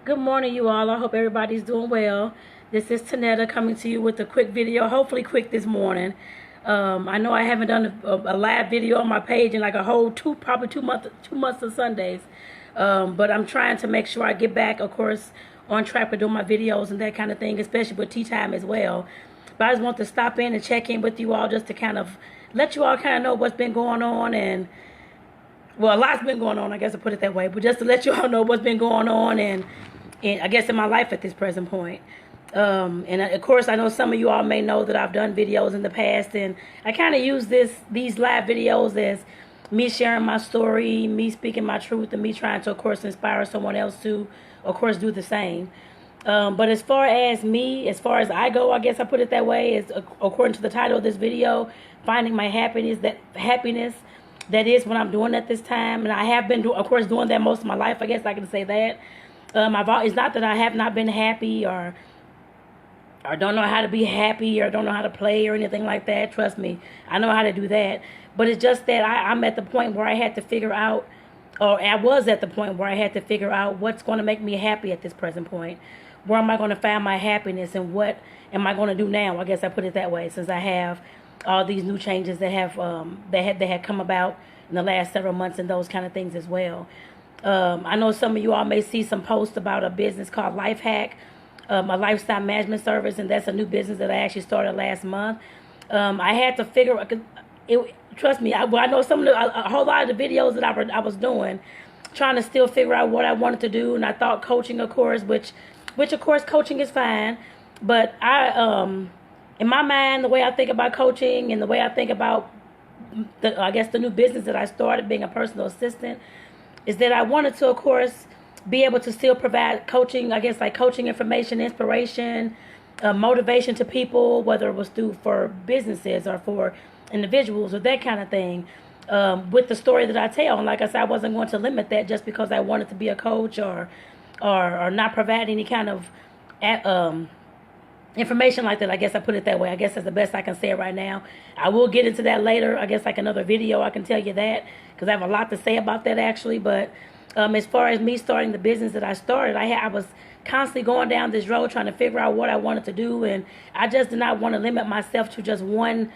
Good morning, you all. I hope everybody's doing well. This is Tonetta coming to you with a quick video, hopefully quick this morning. I know I haven't done a live video on my page in like a whole probably 2 months of Sundays. But I'm trying to make sure I get back, of course, on track with doing my videos and that kind of thing, especially with tea time as well. But I just want to stop in and check in with you all just to kind of let you all kind of know what's been going on and well, a lot's been going on, I guess I put it that way, but just to let you all know what's been going on and I guess in my life at this present point. And of course, I know some of you all may know that I've done videos in the past, and I kind of use these live videos as me sharing my story, me speaking my truth, and me trying to, of course, inspire someone else to, of course, do the same. But as far as me, as far as I go, I guess I put it that way, is according to the title of this video, finding my happiness. That is what I'm doing at this time, and I have been, of course, doing that most of my life. I guess I can say that. It's not that I have not been happy or don't know how to be happy or don't know how to play or anything like that. Trust me, I know how to do that. But it's just that I'm at the point where I had to figure out, or I was at the point where I had to figure out what's going to make me happy at this present point. Where am I going to find my happiness, and what am I going to do now? I guess I put it that way, since I have all these new changes that have that had come about in the last several months and those kind of things as well. I know some of you all may see some posts about a business called Life Hack, a lifestyle management service, and that's a new business that I actually started last month. I had to figure it. Trust me, I know a whole lot of the videos that I was doing, trying to still figure out what I wanted to do, and I thought coaching, of course, which of course coaching is fine, but in my mind, the way I think about coaching and the way I think about the new business that I started, being a personal assistant, is that I wanted to, of course, be able to still provide coaching, I guess, like coaching information, inspiration, motivation to people, whether it was for businesses or for individuals or that kind of thing, with the story that I tell. And like I said, I wasn't going to limit that just because I wanted to be a coach or not provide any kind of information like that. I guess I put it that way. I guess that's the best I can say right now. I will get into that later. I guess like another video, I can tell you that, because I have a lot to say about that actually. But as far as me starting the business that I started, I was constantly going down this road trying to figure out what I wanted to do, and I just did not want to limit myself to just one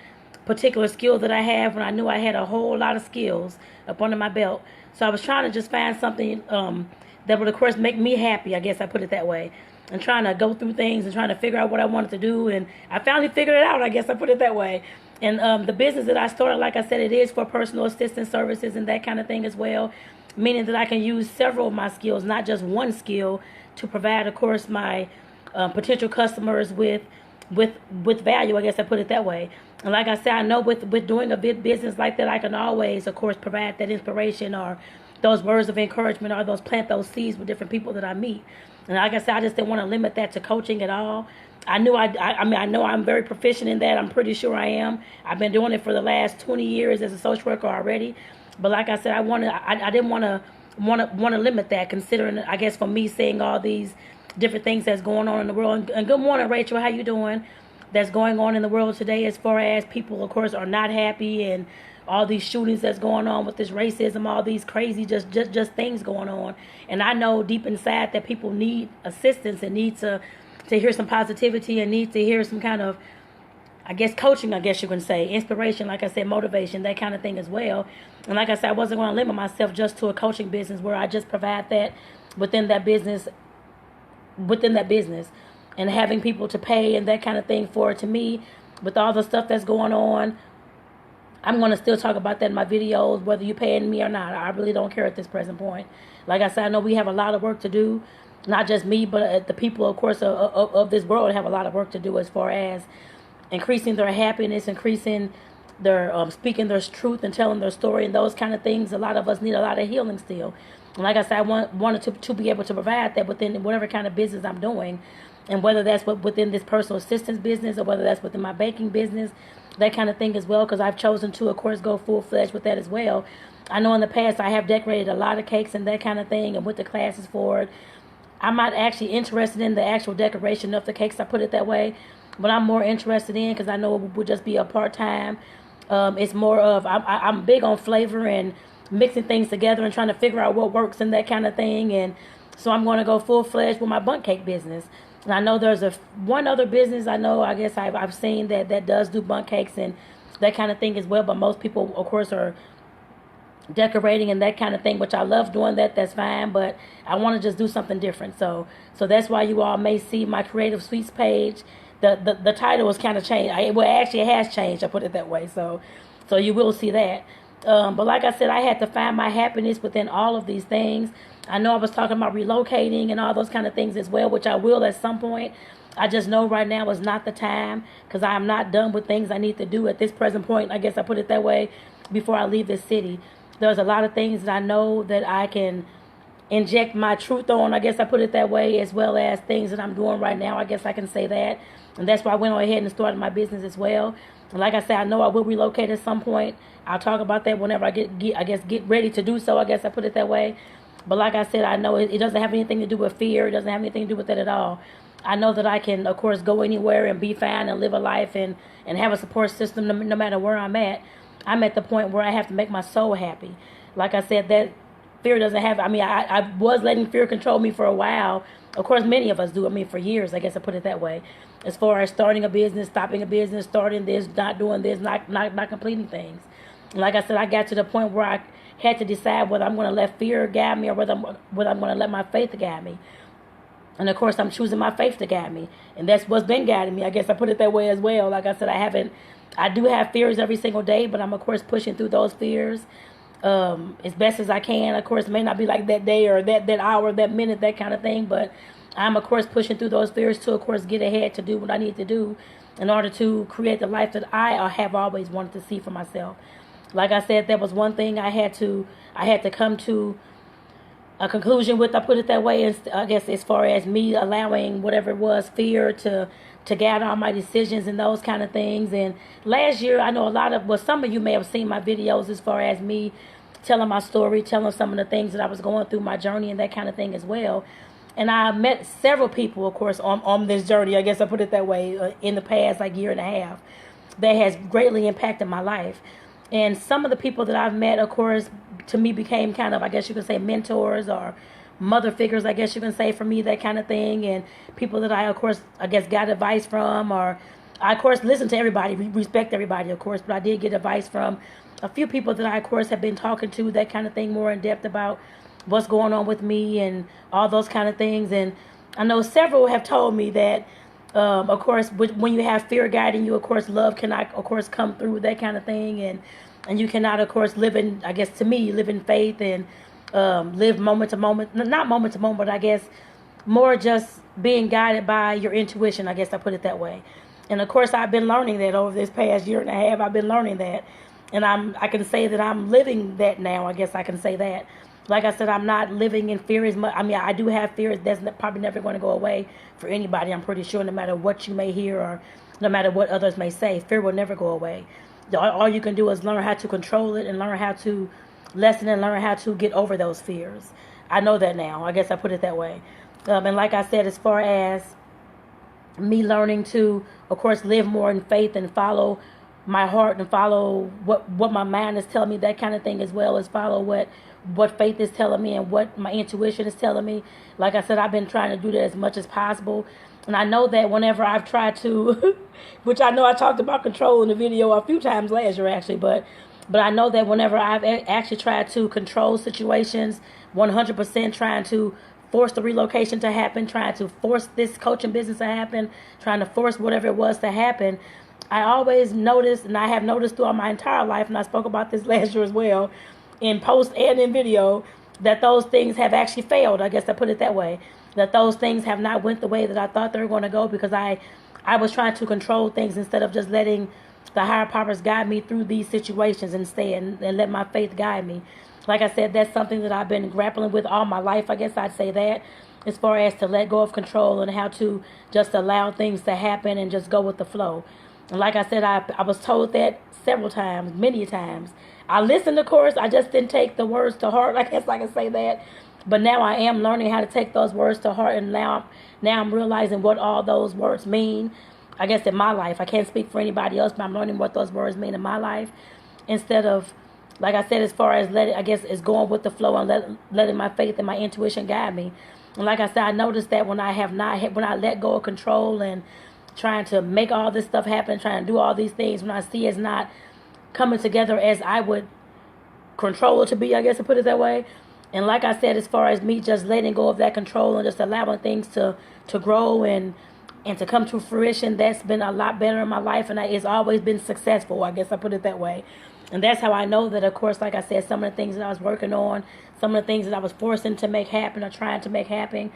particular skill that I have when I knew I had a whole lot of skills up under my belt. So I was trying to just find something that would, of course, make me happy. I guess I put it that way. And trying to go through things and trying to figure out what I wanted to do. And I finally figured it out, I guess I put it that way. And the business that I started, like I said, it is for personal assistance services and that kind of thing as well. Meaning that I can use several of my skills, not just one skill, to provide, of course, my potential customers with value, I guess I put it that way. And like I said, I know with doing a big business like that, I can always, of course, provide that inspiration or those words of encouragement or plant those seeds with different people that I meet. And like I said, I just didn't want to limit that to coaching at all. I know I'm very proficient in that. I'm pretty sure I am. I've been doing it for the last 20 years as a social worker already. But like I said, I didn't want to limit that, considering, I guess, for me seeing all these different things that's going on in the world. And good morning, Rachel. How you doing? That's going on in the world today, as far as people, of course, are not happy, and all these shootings that's going on with this racism, all these crazy just things going on. And I know deep inside that people need assistance and need to hear some positivity and need to hear some kind of, I guess, coaching, I guess you can say, inspiration, like I said, motivation, that kind of thing as well. And like I said, I wasn't going to limit myself just to a coaching business where I just provide that within that business, and having people to pay and that kind of thing for it. To me, with all the stuff that's going on, I'm going to still talk about that in my videos, whether you're paying me or not. I really don't care at this present point. Like I said, I know we have a lot of work to do. Not just me, but the people, of course, of this world have a lot of work to do as far as increasing their happiness, increasing their speaking their truth and telling their story and those kind of things. A lot of us need a lot of healing still. And like I said, I wanted to be able to provide that within whatever kind of business I'm doing. And whether that's within this personal assistance business or whether that's within my baking business, that kind of thing as well, because I've chosen to, of course, go full-fledged with that as well. I know in the past I have decorated a lot of cakes and that kind of thing and went to classes for it. I'm not actually interested in the actual decoration of the cakes, I put it that way. But I'm more interested in, because I know it would just be a part-time. It's more of, I'm big on flavor and mixing things together and trying to figure out what works and that kind of thing. And So I'm going to go full-fledged with my bundt cake business. And I know there's one other business I guess I've seen that does do bundt cakes and that kind of thing as well. But most people, of course, are decorating and that kind of thing, which I love doing that. That's fine, but I want to just do something different. So that's why you all may see my Creative Sweets page. The title was kind of changed. Well, actually, it has changed. I put it that way. So you will see that. But like I said, I had to find my happiness within all of these things. I know I was talking about relocating and all those kind of things as well, which I will at some point. I just know right now is not the time because I am not done with things I need to do at this present point. I guess I put it that way before I leave this city. There's a lot of things that I know that I can inject my truth on. I guess I put it that way, as well as things that I'm doing right now. I guess I can say that. And that's why I went on ahead and started my business as well. And like I said, I know I will relocate at some point. I'll talk about that whenever I get ready to do so. I guess I put it that way. But like I said, I know it doesn't have anything to do with fear. It doesn't have anything to do with that at all. I know that I can, of course, go anywhere and be fine and live a life and have a support system no matter where I'm at. I'm at the point where I have to make my soul happy. Like I said, that fear doesn't have, I was letting fear control me for a while. Of course, many of us do. For years, I guess I put it that way. As far as starting a business, stopping a business, starting this, not doing this, not completing things. And like I said, I got to the point where I had to decide whether I'm going to let fear guide me or whether I'm going to let my faith guide me. And of course, I'm choosing my faith to guide me. And that's what's been guiding me. I guess I put it that way as well. Like I said, I do have fears every single day, but I'm, of course, pushing through those fears as best as I can. Of course, it may not be like that day or that hour, that minute, that kind of thing. But I'm, of course, pushing through those fears to, of course, get ahead to do what I need to do in order to create the life that I have always wanted to see for myself. Like I said, that was one thing I had to come to a conclusion with. I put it that way. I guess as far as me allowing whatever it was, fear to guide all my decisions and those kind of things. And last year, I know some of you may have seen my videos as far as me telling my story, telling some of the things that I was going through, my journey and that kind of thing as well. And I met several people, of course, on this journey, I guess I put it that way, in the past year and a half, that has greatly impacted my life. And some of the people that I've met, of course, to me became kind of, I guess you could say, mentors or mother figures, I guess you can say, for me, that kind of thing. And people that I, of course, got advice from, or I, of course, listen to everybody, respect everybody, of course, but I did get advice from a few people that I, of course, have been talking to, that kind of thing, more in depth about what's going on with me and all those kind of things. And I know several have told me that, of course, when you have fear guiding you, of course, love cannot, of course, come through, that kind of thing. And you cannot, of course, live in faith and live moment to moment, not moment to moment, but I guess more just being guided by your intuition. I guess I put it that way. And of course, I've been learning that over this past year and a half. I've been learning that. And I can say that I'm living that now. I guess I can say that. Like I said, I'm not living in fear as much. I do have fears. That's probably never going to go away for anybody, I'm pretty sure, no matter what you may hear or no matter what others may say. Fear will never go away. All you can do is learn how to control it and learn how to lessen and learn how to get over those fears. I know that now. I guess I put it that way. And like I said, as far as me learning to, of course, live more in faith and follow my heart and follow what my mind is telling me, that kind of thing, as well as follow what faith is telling me and what my intuition is telling me. Like I said, I've been trying to do that as much as possible. And I know that whenever I've tried to, which I know I talked about control in the video a few times last year, actually, but I know that whenever I've actually tried to control situations, 100% trying to force the relocation to happen, trying to force this coaching business to happen, trying to force whatever it was to happen, I always noticed, and I have noticed throughout my entire life, and I spoke about this last year as well, in post and in video, that those things have actually failed. I guess I put it that way. That those things have not went the way that I thought they were going to go, because I was trying to control things instead of just letting the higher powers guide me through these situations instead, and let my faith guide me. Like I said, that's something that I've been grappling with all my life. I guess I'd say that, as far as to let go of control and how to just allow things to happen and just go with the flow. And like I said, I was told that several times, many times. I listened, of course. I just didn't take the words to heart. I guess I can say that. But now I am learning how to take those words to heart, and now I'm realizing what all those words mean. I guess in my life, I can't speak for anybody else, but I'm learning what those words mean in my life, instead of, like I said, as far as is going with the flow and letting my faith and my intuition guide me. And like I said, I noticed that when I let go of control and trying to make all this stuff happen, trying to do all these things, when I see it's not coming together as I would control it to be, I guess to put it that way. And like I said, as far as me just letting go of that control and just allowing things to grow and to come to fruition, that's been a lot better in my life, and it's always been successful, I guess I put it that way. And that's how I know that, of course, like I said, some of the things that I was working on, some of the things that I was forcing to make happen or trying to make happen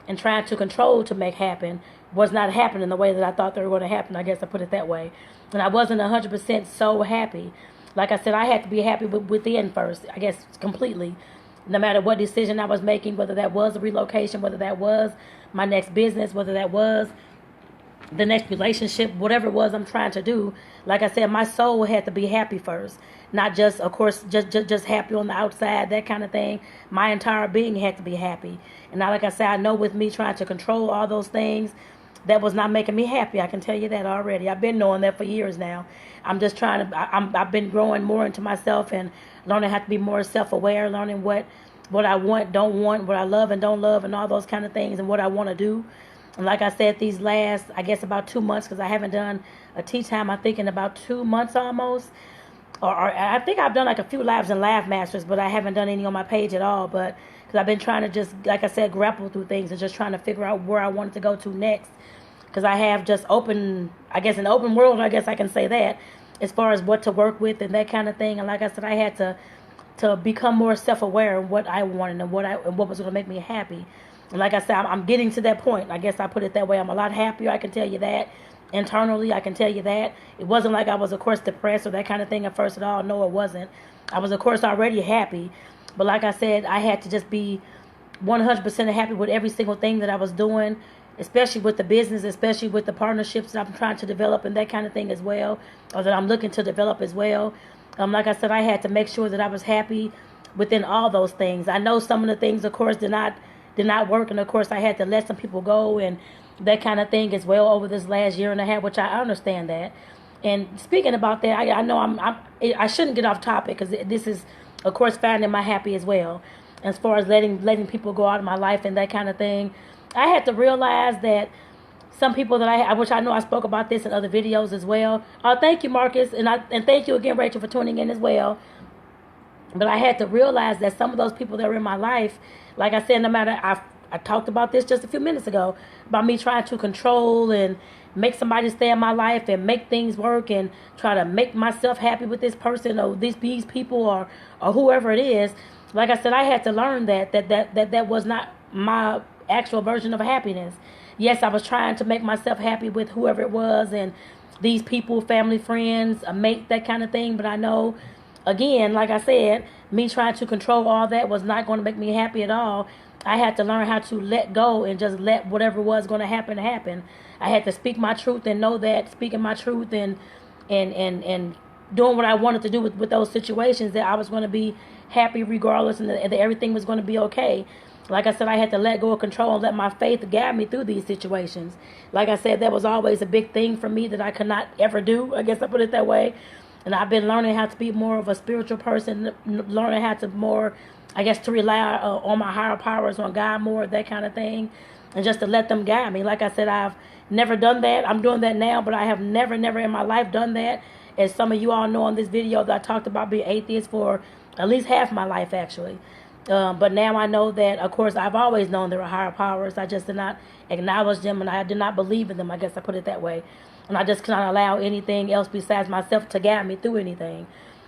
and trying to control to make happen was not happening the way that I thought they were going to happen, I guess I put it that way. And I wasn't 100% so happy. Like I said, I had to be happy within first, I guess, completely. No matter what decision I was making, whether that was a relocation, whether that was my next business, whether that was the next relationship, whatever it was I'm trying to do, like I said, my soul had to be happy first. Not just, of course, just happy on the outside, that kind of thing. My entire being had to be happy. And now, like I said, I know with me trying to control all those things, that was not making me happy. I can tell you that already. I've been knowing that for years now. I'm just trying to, I've been growing more into myself and learning how to be more self-aware, learning what I want, don't want, what I love and don't love, and all those kind of things, and what I want to do. And like I said, these last, I guess about 2 months, because I haven't done a tea time, I think in about 2 months almost. Or I think I've done like a few lives and Laugh Masters, but I haven't done any on my page at all. But because I've been trying to just, like I said, grapple through things and just trying to figure out where I wanted to go to next. Because I have just an open world, I guess I can say that, as far as what to work with and that kind of thing. And like I said, I had to become more self-aware of what I wanted and what was going to make me happy. And like I said, I'm getting to that point. I guess I put it that way. I'm a lot happier, I can tell you that. Internally, I can tell you that. It wasn't like I was, of course, depressed or that kind of thing at first at all. No, it wasn't. I was, of course, already happy. But like I said, I had to just be 100% happy with every single thing that I was doing, especially with the business, especially with the partnerships that I'm trying to develop and that kind of thing as well, or that I'm looking to develop as well. Like I said, I had to make sure that I was happy within all those things. I know some of the things, of course, did not work, and of course, I had to let some people go and that kind of thing as well over this last year and a half, which I understand that. And speaking about that, I know I shouldn't get off topic because this is, of course, finding my happy as well. As far as letting people go out of my life and that kind of thing, I had to realize that some people that which I know I spoke about this in other videos as well. Thank you, Marcus, and thank you again, Rachel, for tuning in as well. But I had to realize that some of those people that were in my life, like I said, no matter, I talked about this just a few minutes ago, about me trying to control and make somebody stay in my life and make things work and try to make myself happy with this person or these people or whoever it is. Like I said, I had to learn that was not my actual version of happiness. Yes, I was trying to make myself happy with whoever it was and these people, family, friends, a mate, that kind of thing. But I know, again, like I said, me trying to control all that was not going to make me happy at all. I had to learn how to let go and just let whatever was going to happen happen. I had to speak my truth and know that speaking my truth and doing what I wanted to do with those situations, that I was going to be happy regardless, and that everything was going to be okay. Like I said, I had to let go of control and let my faith guide me through these situations. Like I said, that was always a big thing for me that I could not ever do. I guess I put it that way. And I've been learning how to be more of a spiritual person, learning how to more, I guess, to rely on my higher powers, on God more, that kind of thing, and just to let them guide me. Like I said, I've never done that. I'm doing that now, but I have never in my life done that. As some of you all know on this video, that I talked about being atheist for at least half my life, actually. But now I know that, of course, I've always known there are higher powers. I just did not acknowledge them, and I did not believe in them. I guess I put it that way. And I just cannot allow anything else besides myself to guide me through anything.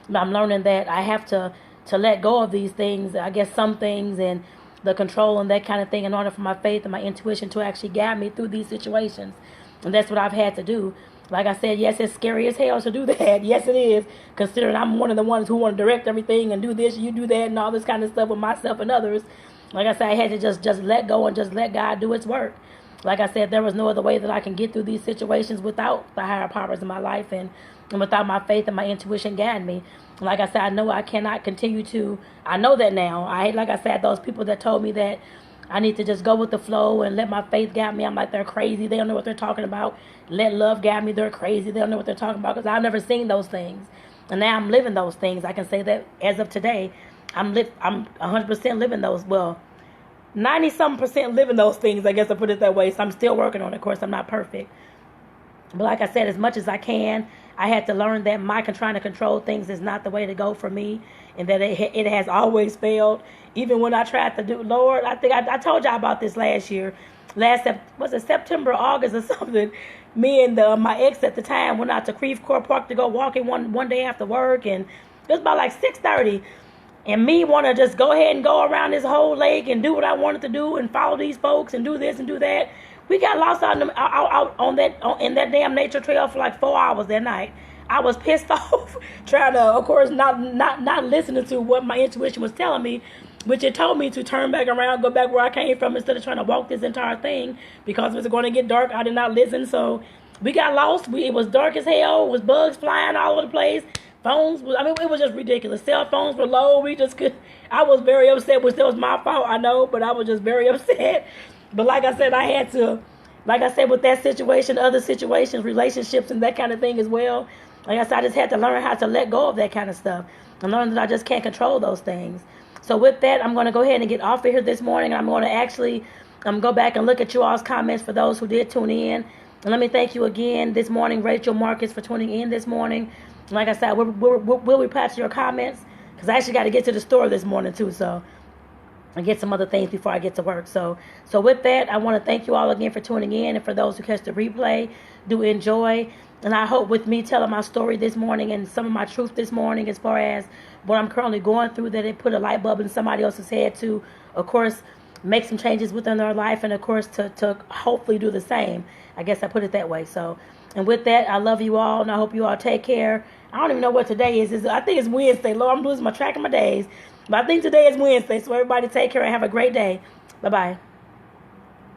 But I'm learning that I have to let go of these things, I guess some things, and the control and that kind of thing, in order for my faith and my intuition to actually guide me through these situations. And that's what I've had to do. Like I said, yes, it's scary as hell to do that. Yes, it is, considering I'm one of the ones who want to direct everything and do this, you do that, and all this kind of stuff with myself and others. Like I said, I had to just let go and just let God do its work. Like I said, there was no other way that I can get through these situations without the higher powers in my life and without my faith and my intuition guiding me. Like I said, I know I cannot continue to, I know that now. Like I said, those people that told me that I need to just go with the flow and let my faith guide me, I'm like, they're crazy. They don't know what they're talking about. Let love guide me. They're crazy. They don't know what they're talking about, because I've never seen those things. And now I'm living those things. I can say that as of today, I'm 100% living those. Well, 90-something% living those things, I guess I put it that way. So I'm still working on it. Of course, I'm not perfect. But like I said, as much as I can, I had to learn that trying to control things is not the way to go for me, and that it has always failed. Even when I tried to do, Lord, I think I told y'all about this last year. Was it September, August or something? Me and my ex at the time went out to Creve Coeur Park to go walking one day after work, and it was about like 6:30. And me want to just go ahead and go around this whole lake and do what I wanted to do and follow these folks and do this and do that. We got lost out in that damn nature trail for like 4 hours that night. I was pissed off, trying to, of course, not listening to what my intuition was telling me, which it told me to turn back around, go back where I came from instead of trying to walk this entire thing because it was going to get dark. I did not listen, so we got lost. It was dark as hell. It was bugs flying all over the place. It was just ridiculous. Cell phones were low. I was very upset, which that was my fault, I know, but I was just very upset. But like I said, I had to, like I said, with that situation, other situations, relationships, and that kind of thing as well. Like I said, I just had to learn how to let go of that kind of stuff and learn that I just can't control those things. So with that, I'm going to go ahead and get off of here this morning. I'm going to actually go back and look at you all's comments for those who did tune in. And let me thank you again this morning, Rachel Marcus, for tuning in this morning. Like I said, we'll reply to your comments because I actually got to get to the store this morning too, so and get some other things before I get to work. So with that, I want to thank you all again for tuning in, and for those who catch the replay, do enjoy. And I hope with me telling my story this morning and some of my truth this morning as far as what I'm currently going through, that it put a light bulb in somebody else's head to, of course, make some changes within their life, and of course to hopefully do the same. I guess I put it that way. So, and with that, I love you all, and I hope you all take care. I don't even know what today is. I think it's Wednesday. Lord, I'm losing my track of my days. But I think today is Wednesday. So everybody take care and have a great day. Bye-bye.